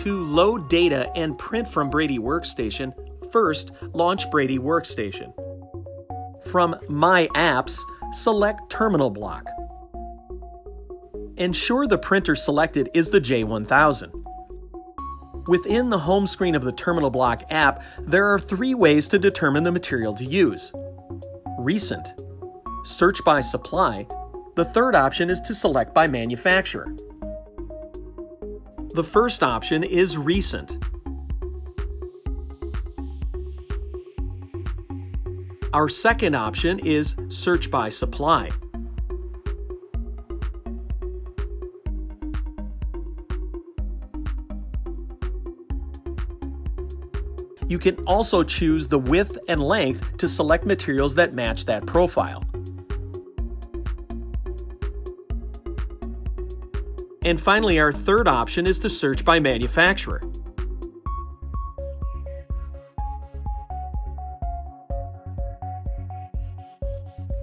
To load data and print from Brady Workstation, first launch Brady Workstation. From My Apps, select Terminal Block. Ensure the printer selected is the J1000. Within the home screen of the Terminal Block app, there are 3 ways to determine the material to use. Recent, search by supply. The third option is to select by manufacturer. The first option is recent. Our second option is search by supply. You can also choose the width and length to select materials that match that profile. And finally, our third option is to search by manufacturer.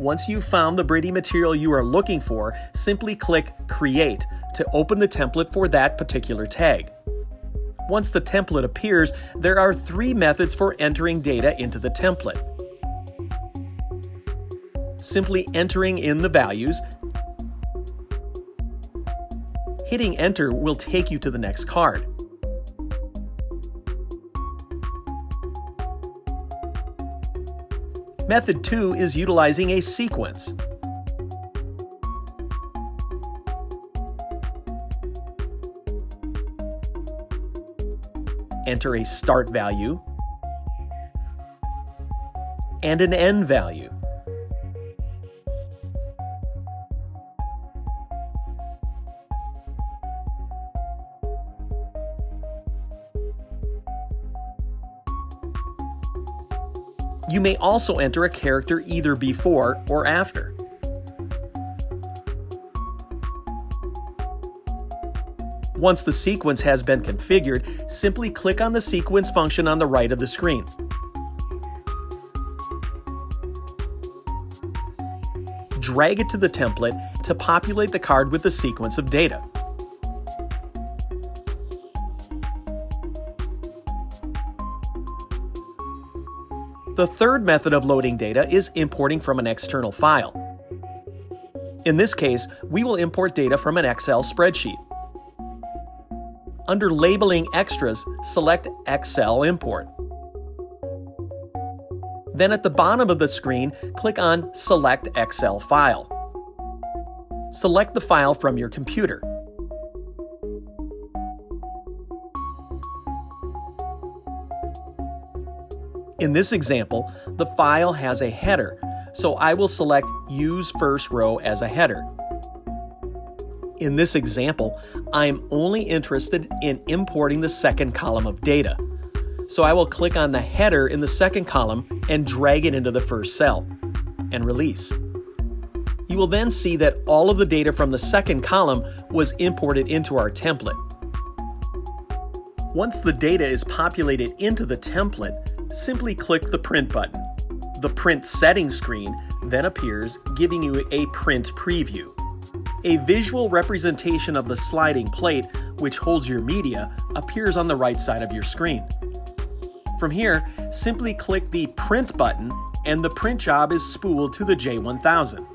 Once you've found the Brady material you are looking for, simply click Create to open the template for that particular tag. Once the template appears, there are 3 methods for entering data into the template. Simply entering in the values. Hitting Enter will take you to the next card. Method 2 is utilizing a sequence. Enter a start value and an end value. You may also enter a character either before or after. Once the sequence has been configured, simply click on the sequence function on the right of the screen. Drag it to the template to populate the card with the sequence of data. The third method of loading data is importing from an external file. In this case, we will import data from an Excel spreadsheet. Under Labeling Extras, select Excel Import. Then at the bottom of the screen, click on Select Excel File. Select the file from your computer. In this example, the file has a header, so I will select Use First Row as a header. In this example, I'm only interested in importing the second column of data, so I will click on the header in the second column and drag it into the first cell, and release. You will then see that all of the data from the second column was imported into our template. Once the data is populated into the template, simply click the Print button. The Print Settings screen then appears, giving you a print preview. A visual representation of the sliding plate, which holds your media, appears on the right side of your screen. From here, simply click the Print button and the print job is spooled to the J1000.